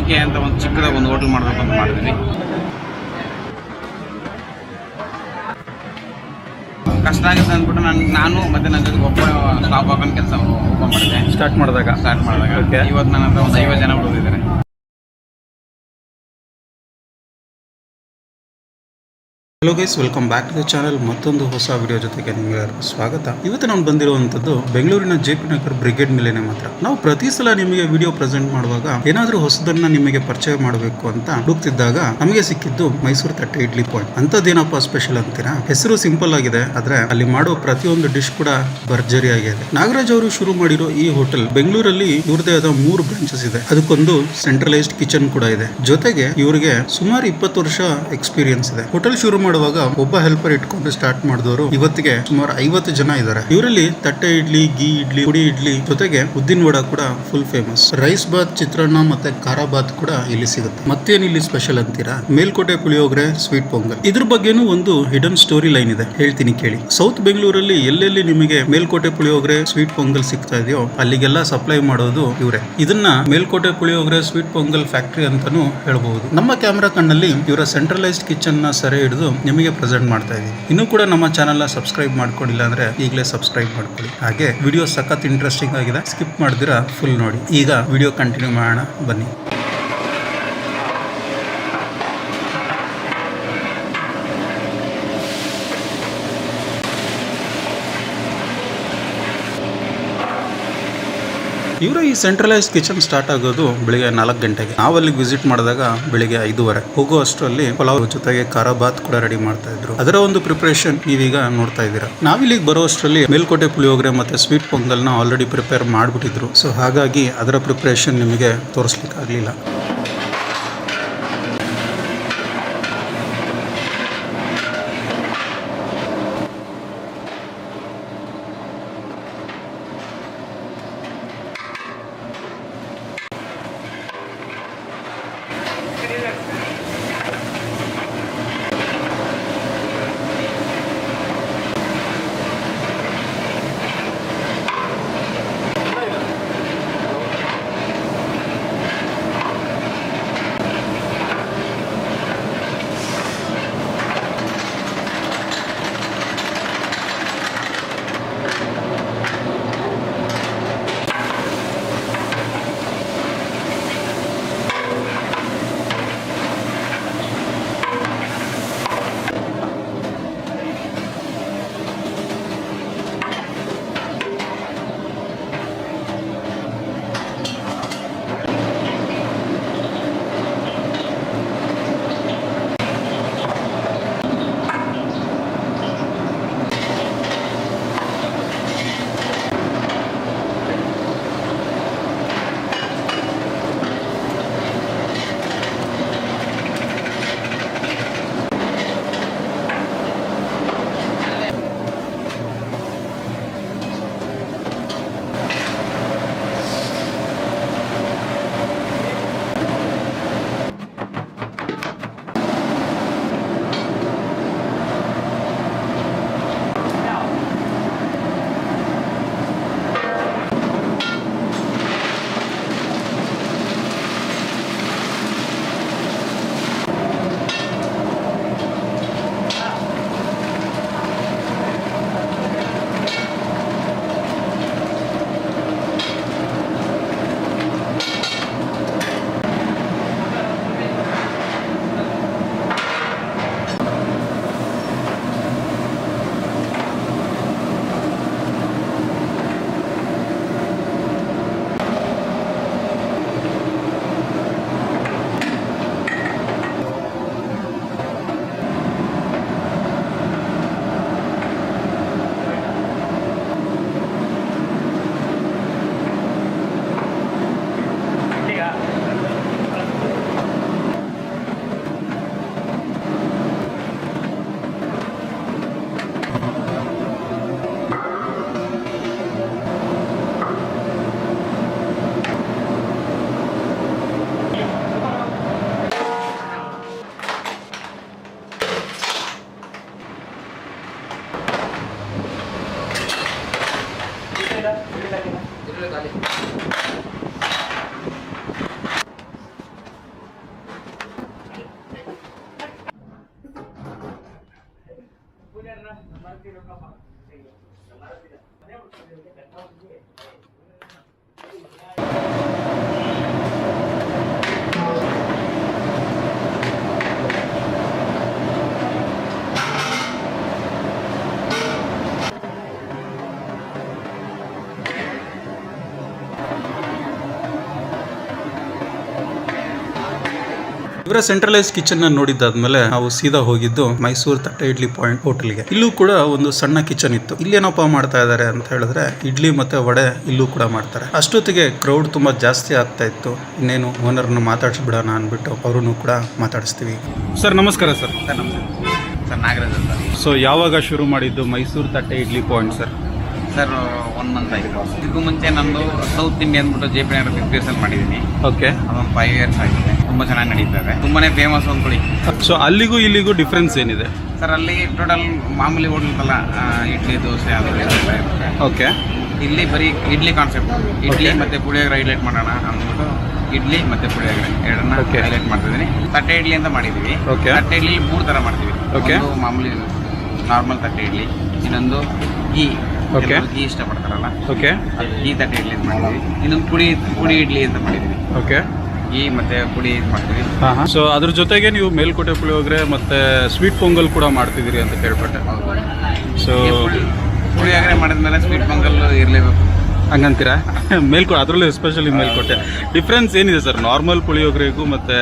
ಜೀವನಕ್ಕೆ ಅಂತ ಒಂದು ಚಿಕ್ಕದಾಗಿ ಒಂದು ಹೋಟೆಲ್ ಮಾಡಬೇಕು ಅಂತ ಮಾಡಿದ್ವಿ. ಕಷ್ಟ ಆಗುತ್ತೆ ಅಂದ್ಬಿಟ್ಟು ನಾನು ಮತ್ತೆ ನನ್ನ ಜೊತೆ ಒಬ್ಬ ಸ್ಟಾಪ್ ಹಾಕೊಂಡು ಕೆಲಸ ಓಪನ್ ಮಾಡಿದೆ. ಸ್ಟಾರ್ಟ್ ಮಾಡಿದಾಗ ಇವತ್ತು ನನ್ನ ಹತ್ರ ಒಂದು 50 ಜನ ಉಳಿದಿದ್ದಾರೆ. Hello guys, welcome back to the channel. ಮತ್ತೊಂದು ಹೊಸ ವಿಡಿಯೋ ಜೊತೆಗೆ ನಿಮಗೆ ಸ್ವಾಗತ. ಇವತ್ತು ನಾನು ಬಂದಿರುವಂತದ್ದು ಬೆಂಗಳೂರಿನ JP ನಗರ್ ಬ್ರಿಗೇಡ್ ಮೇಲೆನೆ ಮಾತ್ರ. ನಾವು ಪ್ರತಿ ಸಲ ನಿಮಗೆ ವಿಡಿಯೋ ಪ್ರೆಸೆಂಟ್ ಮಾಡುವಾಗ ಏನಾದ್ರೂ ಹೊಸದನ್ನ ನಿಮಗೆ ಪರಿಚಯ ಮಾಡಬೇಕು ಅಂತ ಹುಡುಕ್ತಿದ್ದಾಗ ನಮಗೆ ಸಿಕ್ಕಿದ್ದು ಮೈಸೂರು ತಟ್ಟೆ ಇಡ್ಲಿ ಪಾಯಿಂಟ್. ಅಂತದೇನಪ್ಪ ಸ್ಪೆಷಲ್ ಅಂತೀರಾ? ಹೆಸರು ಸಿಂಪಲ್ ಆಗಿದೆ, ಆದ್ರೆ ಅಲ್ಲಿ ಮಾಡೋ ಪ್ರತಿಯೊಂದು ಡಿಶ್ ಕೂಡ ಭರ್ಜರಿ ಆಗಿದೆ. ನಾಗರಾಜ್ ಅವರು ಶುರು ಮಾಡಿರೋ ಈ ಹೋಟೆಲ್ ಬೆಂಗಳೂರಲ್ಲಿ ಇವ್ರದೇ ಆದ 3 ಬ್ರಾಂಚಸ್ ಇದೆ. ಅದಕ್ಕೊಂದು ಸೆಂಟ್ರಲೈಸ್ಡ್ ಕಿಚನ್ ಕೂಡ ಇದೆ. ಜೊತೆಗೆ ಇವರಿಗೆ ಸುಮಾರು 20 ವರ್ಷ ಎಕ್ಸ್ಪೀರಿಯನ್ಸ್ ಇದೆ. ಹೋಟೆಲ್ ಶುರು ಮಾಡುವಾಗ ಒಬ್ಬ ಹೆಲ್ಪರ್ ಇಟ್ಕೊಂಡು ಸ್ಟಾರ್ಟ್ ಮಾಡಿದವರು ಇವತ್ತಿಗೆ ಸುಮಾರು 50 ಜನ ಇದ್ದಾರೆ. ಇವರಲ್ಲಿ ತಟ್ಟೆ ಇಡ್ಲಿ, ಗೀ ಇಡ್ಲಿ, ಪುಡಿ ಇಡ್ಲಿ ಜೊತೆಗೆ ಉದ್ದಿನ ವಡ ಕೂಡ ಫುಲ್ ಫೇಮಸ್. ರೈಸ್ ಬಾತ್, ಚಿತ್ರಾನ್ನ ಮತ್ತೆ ಖಾರ ಬಾತ್ ಕೂಡ ಇಲ್ಲಿ ಸಿಗುತ್ತೆ. ಮತ್ತೇನ್ ಇಲ್ಲಿ ಸ್ಪೆಷಲ್ ಅಂತೀರಾ? ಮೇಲ್ಕೋಟೆ ಪುಳಿಯೋಗರೆ, ಸ್ವೀಟ್ ಪೊಂಗಲ್. ಇದ್ರ ಬಗ್ಗೆನೂ ಒಂದು ಹಿಡನ್ ಸ್ಟೋರಿ ಲೈನ್ ಇದೆ, ಹೇಳ್ತೀನಿ ಕೇಳಿ. ಸೌತ್ ಬೆಂಗಳೂರಲ್ಲಿ ಎಲ್ಲೆಲ್ಲಿ ನಿಮಗೆ ಮೇಲ್ಕೋಟೆ ಪುಳಿಯೋಗರೆ, ಸ್ವೀಟ್ ಪೊಂಗಲ್ ಸಿಗ್ತಾ ಇದೆಯೋ ಅಲ್ಲಿಗೆಲ್ಲ ಸಪ್ಲೈ ಮಾಡೋದು ಇವರೇ. ಇದನ್ನ ಮೇಲ್ಕೋಟೆ ಪುಳಿಯೋಗರೆ, ಸ್ವೀಟ್ ಪೊಂಗಲ್ ಫ್ಯಾಕ್ಟರಿ ಅಂತಾನೂ ಹೇಳಬಹುದು. ನಮ್ಮ ಕ್ಯಾಮೆರಾ ಕಣ್ಣಲ್ಲಿ ಇವರ ಸೆಂಟ್ರಲೈಸ್ಡ್ ಕಿಚನ್ ನ ಸೆರೆ ಹಿಡಿದು ನಿಮಗೆ ಪ್ರೆಸೆಂಟ್ ಮಾಡ್ತಾ ಇದೀವಿ. ಇನ್ನೂ ಕೂಡ ನಮ್ಮ ಚಾನೆಲ್ ನ ಸಬ್ಸ್ಕ್ರೈಬ್ ಮಾಡ್ಕೊಂಡಿಲ್ಲ ಅಂದ್ರೆ ಈಗಲೇ ಸಬ್ಸ್ಕ್ರೈಬ್ ಮಾಡ್ಕೊಳ್ಳಿ. ಹಾಗೆ ವಿಡಿಯೋ ಸಖತ್ ಇಂಟ್ರೆಸ್ಟಿಂಗ್ ಆಗಿದೆ, ಸ್ಕಿಪ್ ಮಾಡಿದಿರಾ ಫುಲ್ ನೋಡಿ. ಈಗ ವಿಡಿಯೋ ಕಂಟಿನ್ಯೂ ಮಾಡೋಣ ಬನ್ನಿ. ಇವರ ಈ ಸೆಂಟ್ರಲೈಸ್ ಕಿಚನ್ ಸ್ಟಾರ್ಟ್ ಆಗೋದು ಬೆಳಿಗ್ಗೆ 4 ಗಂಟೆಗೆ. ನಾವಲ್ಲಿ ವಿಸಿಟ್ ಮಾಡಿದಾಗ ಬೆಳಿಗ್ಗೆ 5:30. ಹೋಗೋ ಅಷ್ಟರಲ್ಲಿ ಪಲಾವ್ ಜೊತೆಗೆ ಖಾರ ಬಾತ್ ಕೂಡ ರೆಡಿ ಮಾಡ್ತಾ ಇದ್ರು. ಅದರ ಒಂದು ಪ್ರಿಪರೇಷನ್ ನೀವೀಗ ನೋಡ್ತಾ ಇದ್ದೀರಾ. ನಾವಿಲ್ಲಿಗೆ ಬರೋ ಅಷ್ಟರಲ್ಲಿ ಮೇಲ್ಕೋಟೆ ಪುಳಿಯೋಗರೆ ಮತ್ತೆ ಸ್ವೀಟ್ ಪೊಂಗಲ್ ನ ಆಲ್ರೆಡಿ ಪ್ರಿಪೇರ್ ಮಾಡ್ಬಿಟ್ಟಿದ್ರು. ಸೊ ಹಾಗಾಗಿ ಅದರ ಪ್ರಿಪರೇಷನ್ ನಿಮಗೆ ತೋರಿಸ್ಲಿಕ್ಕೆ ಆಗ್ಲಿಲ್ಲ. ಇವರ ಸೆಂಟ್ರಲೈಸ್ ಕಿಚನ್ ನೋಡಿದ್ದಾದ್ಮೇಲೆ ನಾವು ಸೀದಾ ಹೋಗಿದ್ದು ಮೈಸೂರು ತಟ್ಟೆ ಇಡ್ಲಿ ಪಾಯಿಂಟ್ ಹೋಟೆಲ್ಗೆ. ಇಲ್ಲೂ ಕೂಡ ಒಂದು ಸಣ್ಣ ಕಿಚನ್ ಇತ್ತು. ಇಲ್ಲೇನಪ್ಪ ಮಾಡ್ತಾ ಇದ್ದಾರೆ ಅಂತ ಹೇಳಿದ್ರೆ ಇಡ್ಲಿ ಮತ್ತೆ ವಡೆ ಇಲ್ಲೂ ಕೂಡ ಮಾಡ್ತಾರೆ. ಅಷ್ಟೊತ್ತಿಗೆ ಕ್ರೌಡ್ ತುಂಬಾ ಜಾಸ್ತಿ ಆಗ್ತಾ ಇತ್ತು. ಇನ್ನೇನು ಓನರ್ನ ಮಾತಾಡಿಸ್ಬಿಡೋಣ ಅಂದ್ಬಿಟ್ಟು ಅವ್ರನ್ನು ಕೂಡ ಮಾತಾಡಿಸ್ತೀವಿ. ಸರ್ ನಮಸ್ಕಾರ ಸರ್. ಸರ್ ನಮಸ್ತೆ ಸರ್, ನಾಗರಾಜ್ ಅಂತ. ಸೊ ಯಾವಾಗ ಶುರು ಮಾಡಿದ್ದು ಮೈಸೂರು ತಟ್ಟೆ idli point sir? Sir 1 month ಆಯಿತು. ಇದಕ್ಕೂ ಮುಂಚೆ ನಂದು ಸೌತ್ ಇಂಡಿಯನ್ ಅಂದ್ಬಿಟ್ಟು JP Nagar ಬಿಸ್ನೆಸ್ ಮಾಡಿದ್ದೀನಿ. ಓಕೆ. ಅದೊಂದು 5 years ಆಗಿದೆ. ತುಂಬ ಚೆನ್ನಾಗಿ ನಡೀತದೆ. ತುಂಬಾನೇ ಫೇಮಸ್ ಅಂದ್ಕೊಳ್ಳಿ. ಸೊ ಅಲ್ಲಿಗೂ ಇಲ್ಲಿಗೂ ಡಿಫ್ರೆನ್ಸ್ ಏನಿದೆ ಸರ್? ಅಲ್ಲಿ ಟೋಟಲ್ ಮಾಮೂಲಿ ಹೋಟೆಲ್ ಇಡ್ಲಿ ದೋಸೆ ಅದು ಇರುತ್ತೆ. ಓಕೆ. ಇಲ್ಲಿ ಬರೀ ಇಡ್ಲಿ ಕಾನ್ಸೆಪ್ಟ್. ಇಡ್ಲಿ ಮತ್ತೆ ಪುಳಿಯೋಗರೆ ಹೈಲೈಟ್ ಮಾಡೋಣ ಅಂದ್ಬಿಟ್ಟು ಇಡ್ಲಿ ಮತ್ತೆ ಪುಳಿಯೋಗರೆ ಎರಡನ್ನ ಹೈಲೈಟ್ ಮಾಡ್ತಿದ್ದೀನಿ. ತಟ್ಟೆ ಇಡ್ಲಿ ಅಂತ ಮಾಡಿದ್ದೀವಿ. ತಟ್ಟೆ ಇಡ್ಲಿ 3 ಥರ ಮಾಡ್ತೀವಿ. ಒಂದು ಮಾಮೂಲಿ ನಾರ್ಮಲ್ ತಟ್ಟೆ ಇಡ್ಲಿ, ಇನ್ನೊಂದು ಗೀ ಗೀ ಇಷ್ಟಪಡ್ತಾರಲ್ಲ, ಅದು ಗೀ ತಟ್ಟೆ ಇಡ್ಲಿ ಅಂತ ಮಾಡಿದ್ದೀವಿ. ಇನ್ನೊಂದು ಪುಡಿ ಇಡ್ಲಿ ಅಂತ ಮಾಡಿದ್ದೀವಿ. ಓಕೆ. ಗೀ ಮತ್ತೆ ಪುಡಿ ಮಾಡ್ತೀವಿ. ಸೊ ಅದ್ರ ಜೊತೆಗೆ ನೀವು ಮೇಲ್ಕೋಟೆ ಪುಳಿಯೋಗರೆ ಮತ್ತೆ ಸ್ವೀಟ್ ಪೊಂಗಲ್ ಕೂಡ ಮಾಡ್ತಿದ್ದೀರಿ ಅಂತ ಕೇಳ್ಪಟ್ಟೆ. ಸೊ ಪುಳಿಯೋಗರೆ ಮಾಡಿದ್ಮೇಲೆ ಸ್ವೀಟ್ ಪೊಂಗಲ್ ಇರಲೇಬೇಕು ಹಂಗಂತೀರಾ? ಮೇಲ್ಕೋಟೆ, ಅದರಲ್ಲೂ ಎಸ್ಪೆಷಲಿ ಮೇಲ್ಕೋಟೆ ಡಿಫ್ರೆನ್ಸ್ ಏನಿದೆ ಸರ್ ನಾರ್ಮಲ್ ಪುಳಿಯೋಗರೆಗೂ ಮತ್ತೆ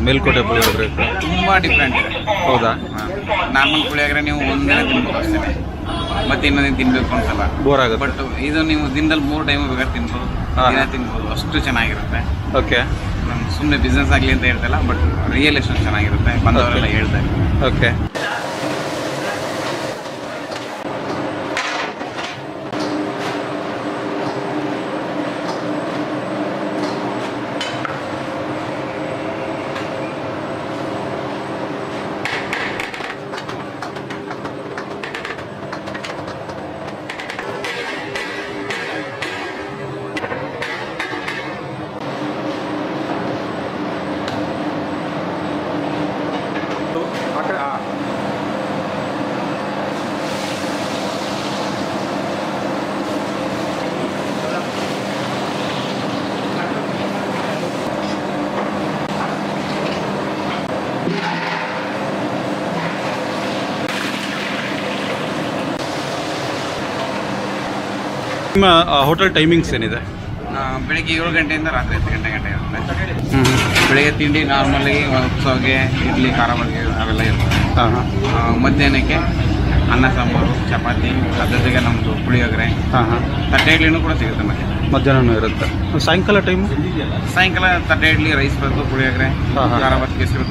ಮೇಲ್ಕೋಟೆ ಪುಳಿಯೋಗರೆಗೂ? ತುಂಬ ಡಿಫ್ರೆಂಟ್ ಇದೆ. ಹೌದಾ? ನಾರ್ಮಲ್ ಪುಳಿಯೋಗರೆ ನೀವು ಒಂದಿನ ತಿನ್ಬೇಕು ಅಷ್ಟೇ, ಮತ್ತೆ ಇನ್ನೊಂದಿನ ತಿನ್ಬೇಕು ಅನ್ಸಲ್ಲ, ಬೋರ್ ಆಗುತ್ತೆ. ಬಟ್ ಇದು ನೀವು ದಿನದಲ್ಲಿ 3 ಟೈಮ್ ಬೇಕಾದ್ರೆ ತಿನ್ಬೋದು, ತಿನ್ಬೋದು, ಅಷ್ಟು ಚೆನ್ನಾಗಿರುತ್ತೆ. ಓಕೆ. ನಾನು ಸುಮ್ಮನೆ ಬಿಸ್ನೆಸ್ ಆಗಲಿ ಅಂತ ಹೇಳ್ತಲ್ಲ, ಬಟ್ ರಿಯಲ್ ಎಷ್ಟೊಂದು ಚೆನ್ನಾಗಿರುತ್ತೆ, ಬಂದವರೆಲ್ಲ ಹೇಳ್ತಾರೆ. ಓಕೆ. ನಿಮ್ಮ ಹೋಟೆಲ್ ಟೈಮಿಂಗ್ಸ್ ಏನಿದೆ? ಬೆಳಿಗ್ಗೆ 7 ಗಂಟೆಯಿಂದ ರಾತ್ರಿ 10 ಗಂಟೆ ಇರುತ್ತೆ. ಬೆಳಿಗ್ಗೆ ತಿಂಡಿ ನಾರ್ಮಲಿ ಉತ್ಸವಗೆ ಇಡ್ಲಿ, ಖಾರ ಬಗ್ಗೆ ಅವೆಲ್ಲ ಇರುತ್ತೆ. ಮಧ್ಯಾಹ್ನಕ್ಕೆ ಅನ್ನ ಸಾಂಬಾರು, ಚಪಾತಿ, ಅದ್ರ ಜೊತೆಗೆ ನಮ್ಮದು ಪುಳಿಯೋಗರೆ, ತಟ್ಟೆ ಇಡ್ಲಿನೂ ಕೂಡ ಸಿಗುತ್ತೆ. ಮಧ್ಯಾಹ್ನ ಇರುತ್ತೆ. ಸಾಯಂಕಾಲ ಟೈಮು? ಸಾಯಂಕಾಲ ತಟ್ಟೆ ಇಡ್ಲಿ, ರೈಸ್ ಬರುತ್ತೆ, ಪುಳಿಯೋಗರೆ, ಖಾರ ಬಾತ್, ಕೇಸರಿ,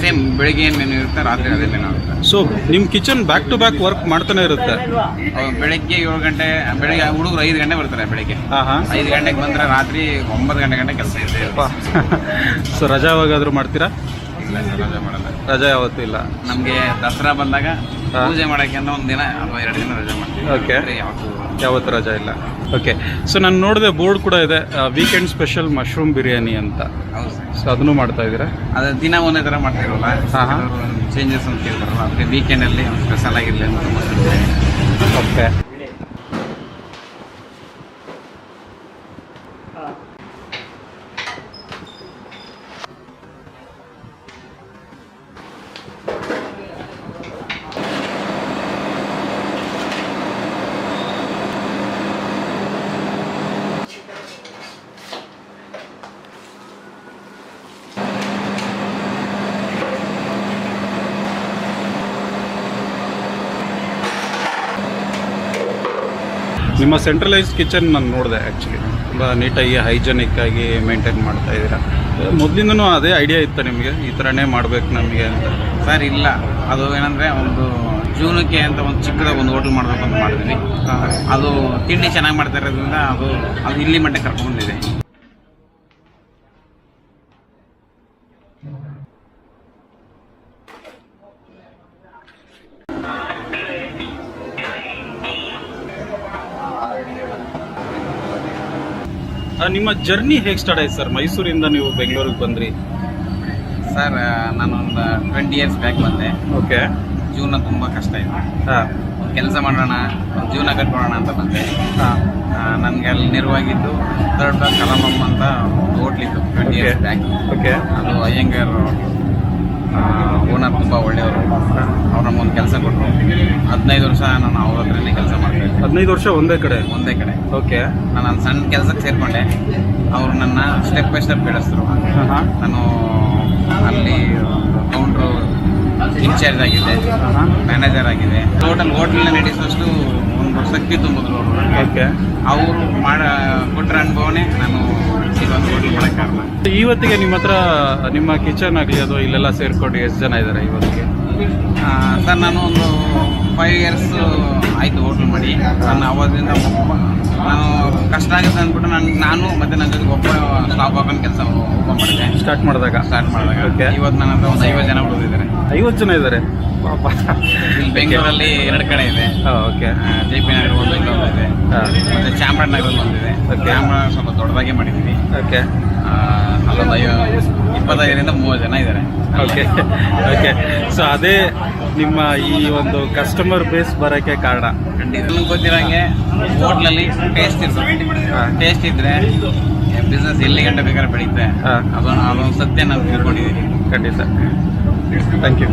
ಸೇಮ್ ಬೆಳಿಗ್ಗೆ ಏನು ಮೆನು ಇರುತ್ತೆ ರಾತ್ರಿ ಅದೇ ಮೆನು ಇರುತ್ತೆ. ಸೊ ನಿಮ್ಮ kitchen back to back work ಮಾಡ್ತಾನೆ ಇರುತ್ತೆ? ಬೆಳಿಗ್ಗೆ 7 ಗಂಟೆ, ಬೆಳಿಗ್ಗೆ ಹುಡುಗರು 5 ಗಂಟೆ ಬರ್ತಾರೆ. ಬೆಳಿಗ್ಗೆ 5 ಗಂಟೆಗೆ ಬಂದರೆ ರಾತ್ರಿ 9 ಗಂಟೆ ಕೆಲಸ ಇದೆ. ಸೊ ರಜಾ ಯಾವಾಗಾದರೂ ಮಾಡ್ತೀರಾ? ಇಲ್ಲ ಸರ್, ರಜೆ ಮಾಡಲ್ಲ. ರಜಾ ಯಾವತ್ತೂ ಇಲ್ಲ. ನಮಗೆ ದಸರಾ ಬಂದಾಗ ಪೂಜೆ ಮಾಡೋಕ್ಕೆ ಅಂತ 1 ದಿನ ಅಥವಾ 2 ದಿನ ರಜೆ ಮಾಡ್ತೀವಿ. ಓಕೆ. ಯಾವತ್ತು ರಜಾ ಇಲ್ಲ. ಓಕೆ. ಸೊ ನಾನು ನೋಡಿದೆ ಬೋರ್ಡ್ ಕೂಡ ಇದೆ, ವೀಕೆಂಡ್ ಸ್ಪೆಷಲ್ ಮಶ್ರೂಮ್ ಬಿರಿಯಾನಿ ಅಂತ. ಹೌದು ಸರ್. ಸೊ ಅದನ್ನು ಮಾಡ್ತಾ ಇದ್ದೀರಾ? ಅದು ದಿನ ಒಂದೇ ಥರ ಮಾಡ್ತಿರಲ್ಲ, ಚೇಂಜಸ್ ಅಂತ ಕೇಳ್ತಾರಲ್ಲ, ಅದಕ್ಕೆ ವೀಕೆಂಡಲ್ಲಿ ಒಂದು ಸ್ಪೆಷಲ್ ಆಗಿರಲಿ ಅಂತ ತುಂಬ. ಓಕೆ. ನಿಮ್ಮ ಸೆಂಟ್ರಲೈಸ್ಡ್ ಕಿಚನ್ ನಾನು ನೋಡಿದೆ ಆ್ಯಕ್ಚುಲಿ, ತುಂಬ ನೀಟಾಗಿ ಹೈಜೆನಿಕ್ ಆಗಿ ಮೇಂಟೈನ್ ಮಾಡ್ತಾ ಇದ್ದೀರಾ. ಮೊದಲಿಂದನೂ ಅದೇ ಐಡಿಯಾ ಇತ್ತು ನಿಮಗೆ ಈ ಥರನೇ ಮಾಡಬೇಕು ನಮಗೆ ಅಂತ? ಸರ್ ಇಲ್ಲ, ಅದು ಏನಂದರೆ ಒಂದು ಜೂನಕ್ಕೆ ಅಂತ ಒಂದು ಚಿಕ್ಕದಾಗಿ ಒಂದು ಹೋಟೆಲ್ ಮಾಡಬೇಕು ಅಂತ ಮಾಡಿದ್ವಿ. ಅದು ತಿಂಡಿ ಚೆನ್ನಾಗಿ ಮಾಡ್ತಾ ಇರೋದ್ರಿಂದ ಅದು ಇಲ್ಲಿ ಮಟ್ಟ ಕರ್ಕೊಂಡ್ಬಂದಿದೆ. ನಿಮ್ಮ ಜರ್ನಿ ಹೇಗೆ ಸ್ಟಾರ್ಟ್ ಆಯ್ತು ಸರ್? ಮೈಸೂರಿಂದ ನೀವು ಬೆಂಗಳೂರಿಗೆ ಬಂದ್ರಿ? ಸರ್ ನಾನೊಂದು 20 years ಬ್ಯಾಕ್ ಬಂದೆ. ಓಕೆ. ಜೀವನ ತುಂಬ ಕಷ್ಟ ಇದೆ. ಹಾಂ ಒಂದು ಕೆಲಸ ಮಾಡೋಣ, ಒಂದು ಜೀವನ ಕಟ್ಕೊಳ್ಳೋಣ ಅಂತ ಬಂದೆ. ಹಾಂ ನನಗೆ ಅಲ್ಲಿ ನೆರವಾಗಿದ್ದು ಥರ್ಡ್ ಬ್ಯಾಕ್ ಕಲಮಮ್ಮ ಅಂತ ಒಂದು ಹೋಟ್ಲಿತ್ತು 20 years ಬ್ಯಾಕ್. ಓಕೆ ಅದು ಅಯ್ಯಂಗಾರ್ ಓನರ್ ತುಂಬ ಒಳ್ಳೆಯವರು. ಅವ್ರು ನಮಗೊಂದು ಕೆಲಸ ಕೊಟ್ಟರು. 15 ವರ್ಷ ನಾನು ಅವ್ರ ಹತ್ರನೇ ಕೆಲಸ ಮಾಡ್ತಾಯಿದ್ದೆ. 15 ವರ್ಷ ಒಂದೇ ಕಡೆ. ಓಕೆ. ನಾನು ಸಣ್ಣ ಕೆಲಸಕ್ಕೆ ಸೇರಿಕೊಂಡೆ. ಅವರು ನನ್ನ ಸ್ಟೆಪ್ ಬೈ ಸ್ಟೆಪ್ ಬೆಳೆಸಿದ್ರು. ನಾನು ಅಲ್ಲಿ ಕೌಂಟ್ರು ಇನ್ಚಾರ್ಜ್ ಆಗಿದೆ, ಮ್ಯಾನೇಜರ್ ಆಗಿದೆ. ಟೋಟಲ್ ಹೋಟ್ಲನ್ನ ನಡೆಸುವಷ್ಟು ಒಂದು ಶಕ್ತಿ ತುಂಬಿದ್ರು ಅವರು. ಓಕೆ. ಅವರು ಕೊಟ್ಟರೆ ಅನುಭವನೇ ನಾನು ಇದೊಂದು ಹೋಟ್ಲ್ ಮಾಡೋಕ್ಕೆ ಕಾರಣ. ಇವತ್ತಿಗೆ ನಿಮ್ಮ ಹತ್ರ ನಿಮ್ಮ ಕಿಚನ್ ಆಗಲಿ ಅದು ಇಲ್ಲೆಲ್ಲ ಸೇರ್ಕೊಂಡು ಎಷ್ಟು ಜನ ಇದ್ದಾರೆ ಇವತ್ತಿಗೆ? ಸರ್ ನಾನು ಒಂದು 5 years ಆಯಿತು ಹೋಟ್ಲ್ ಮಾಡಿ. ನಾನು ಅವಾಗಿಂದ ನಾನು ಕಷ್ಟ ಆಗುತ್ತೆ ಅಂದ್ಬಿಟ್ಟು ನಾನು ಮತ್ತು ನನ್ನ ಜೊತೆಗೆ ಒಬ್ಬ ಸ್ಟಾಪ್ ಹಾಕೊಂಡು ಕೆಲಸ ಓಪನ್ ಮಾಡಿದೆ. ಸ್ಟಾರ್ಟ್ ಮಾಡಿದಾಗ ಓಕೆ. ಇವತ್ತು ನನ್ನ ಹತ್ರ ಒಂದು 50 ಜನ ಉಳಿದಿದ್ದಾರೆ. 50 ಜನ ಇದ್ದಾರೆ. ಇಲ್ಲಿ ಬೆಂಗಳೂರಲ್ಲಿ 2 ಕಡೆ ಇದೆ. ಓಕೆ. JP ನಗರ ಒಂದು ಇದೆ, ಮತ್ತು ಚಾಮರಾಜನಗರಲ್ಲಿ ಒಂದಿದೆ. ಚಾಮರಾಜನಗರ ಸ್ವಲ್ಪ ದೊಡ್ಡದಾಗೆ ಮಾಡಿದ್ದೀವಿ. ಓಕೆ. ಅಲ್ಲೊಂದು 25ರಿಂದ 30 ಜನ ಇದ್ದಾರೆ. ಓಕೆ. ಓಕೆ. ಸೊ ಅದೇ ನಿಮ್ಮ ಈ ಒಂದು ಕಸ್ಟಮರ್ ಬೇಸ್ ಬರೋಕ್ಕೆ ಕಾರಣ. ಖಂಡಿತ ಗೊತ್ತಿರೋಂಗೆ ಹೋಟ್ಲಲ್ಲಿ ಟೇಸ್ಟ್ ಇದ್ದರೆ ಬಿಸ್ನೆಸ್ ಎಲ್ಲಿ ಗಂಟೆ ಬೇಕಾದ್ರೆ ಬೆಳೀತೆ. ಅದೊಂದು ಸತ್ಯ ನಾನು ತಿಳ್ಕೊಂಡಿದ್ದೀನಿ. ಖಂಡಿತ. Thank you.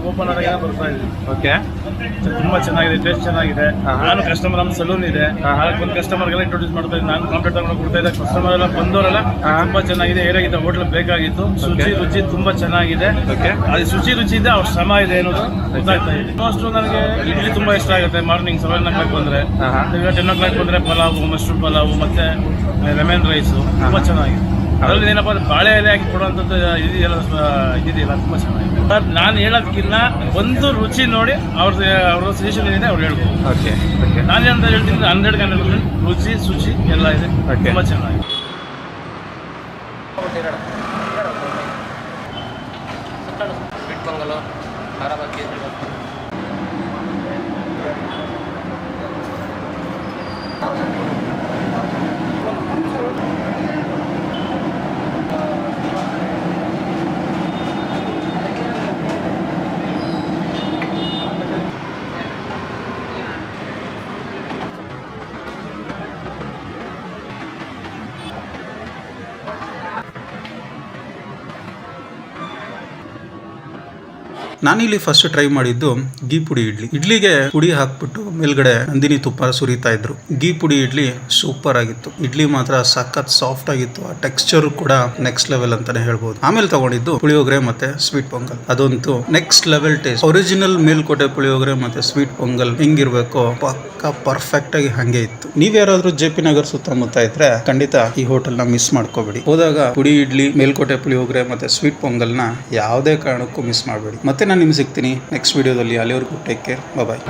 ಓಪನ್ ಆದಾಗ ಬರ್ತಾ ಇದ್ವಿ. ಓಕೆ. ತುಂಬಾ ಚೆನ್ನಾಗಿದೆ, ಟೇಸ್ಟ್ ಚೆನ್ನಾಗಿದೆ. ನಾನು ಕಸ್ಟಮರ್, ನಮ್ಮ ಸಲೂನ್ ಇದೆ, ಒಂದು ಕಸ್ಟಮರ್ಗೆಲ್ಲ ಇಂಟ್ರೊಡ್ಯೂಸ್ ಮಾಡ್ತಾ ಇದ್ದೆ. ನಾನು ಕಾಂಟ್ಯಾಕ್ಟ್ ತಗೊಂಡು ಕೊಡ್ತಾ ಇದ್ದೆ. ಕಸ್ಟಮರ್ ಎಲ್ಲ ಬಂದವರೆಲ್ಲ ತುಂಬಾ ಚೆನ್ನಾಗಿದೆ, ಏರಾಗಿದೆ, ಹೋಟ್ಲ್ ಬೇಕಾಗಿತ್ತು. ರುಚಿ ತುಂಬಾ ಚೆನ್ನಾಗಿದೆ. ಅದು ರುಚಿ ಇದೆ, ಅವ್ರ ಶ್ರಮ ಇದೆ ಅನ್ನೋದು ಗೊತ್ತಾಗ್ತಾ ಇದೆ. ಮೋಸ್ಟ್ ನನಗೆ ಇಡ್ಲಿ ತುಂಬಾ ಇಷ್ಟ ಆಗುತ್ತೆ. ಮಾರ್ನಿಂಗ್ 7 o'clock ಬಂದ್ರೆ, ಈಗ 10 o'clock ಬಂದ್ರೆ ಪಲಾವು, ಮಶ್ರೂಮ್ ಪಲಾವು ಮತ್ತೆ ಲೆಮನ್ ರೈಸು ತುಂಬಾ ಚೆನ್ನಾಗಿದೆ. ಅದರಲ್ಲಿ ಏನಪ್ಪ ಬಾಳೆ ಎಲೆ ಹಾಕಿ ಕೊಡುವಂಥದ್ದು ಇದೆಯಲ್ಲ ತುಂಬ ಚೆನ್ನಾಗಿದೆ. ಬಟ್ ನಾನು ಹೇಳೋದಕ್ಕಿಂತ ಒಂದು ರುಚಿ ನೋಡಿ ಅವ್ರ ಸಜೆಷನ್ ಏನಿದೆ ಅವ್ರು ಹೇಳ್ಬೋದು. ಓಕೆ. ನಾನು ಅಂತ ಹೇಳ್ತೀನಿ 100% ರುಚಿ ಶುಚಿ ಎಲ್ಲ ಇದೆ, ತುಂಬ ಚೆನ್ನಾಗಿದೆ. ನಾನಿಲ್ಲಿ ಫಸ್ಟ್ ಟ್ರೈ ಮಾಡಿದ್ದು ಗೀ ಪುಡಿ ಇಡ್ಲಿ. ಇಡ್ಲಿಗೆ ಪುಡಿ ಹಾಕ್ಬಿಟ್ಟು ಮೇಲ್ಗಡೆ ನಂದಿನಿ ತುಪ್ಪ ಸುರಿತಾ ಇದ್ರು. ಗೀ ಪುಡಿ ಇಡ್ಲಿ ಸೂಪರ್ ಆಗಿತ್ತು. ಇಡ್ಲಿ ಮಾತ್ರ ಸಖತ್ ಸಾಫ್ಟ್ ಆಗಿತ್ತು. ಆ ಟೆಕ್ಸ್ಚರ್ ಕೂಡ ನೆಕ್ಸ್ಟ್ ಲೆವೆಲ್ ಅಂತಾನೆ ಹೇಳ್ಬೋದು. ಆಮೇಲೆ ತಗೊಂಡಿದ್ದು ಪುಳಿಯೋಗರೆ ಮತ್ತೆ ಸ್ವೀಟ್ ಪೊಂಗಲ್. ಅದಂತೂ next level taste. Original Melkote puliyogare ಮತ್ತೆ ಸ್ವೀಟ್ ಪೊಂಗಲ್ ಹೆಂಗಿರ್ಬೇಕು ಪಕ್ಕ ಪರ್ಫೆಕ್ಟ್ ಆಗಿ ಹಂಗೆ ಇತ್ತು. ನೀವ್ ಯಾರಾದ್ರೂ JP ನಗರ್ ಸುತ್ತಮುತ್ತ ಇದ್ರೆ ಖಂಡಿತ ಈ ಹೋಟೆಲ್ ನ ಮಿಸ್ ಮಾಡ್ಕೋಬೇಡಿ. ಹೋದಾಗ ಪುಡಿ ಇಡ್ಲಿ, ಮೇಲ್ಕೋಟೆ ಪುಳಿಯೋಗರೆ ಮತ್ತೆ ಸ್ವೀಟ್ ಪೊಂಗಲ್ ನ ಯಾವುದೇ ಕಾರಣಕ್ಕೂ ಮಿಸ್ ಮಾಡಬೇಡಿ. ಮತ್ತೆ ನಾನು ನಿಮ್ಗೆ ಸಿಗ್ತೀನಿ ನೆಕ್ಸ್ಟ್ ವಿಡಿಯೋದಲ್ಲಿ. ಅಲ್ಲಿವರೆಗೂ ಟೇಕ್ ಕೇರ್, ಬಾಯ್.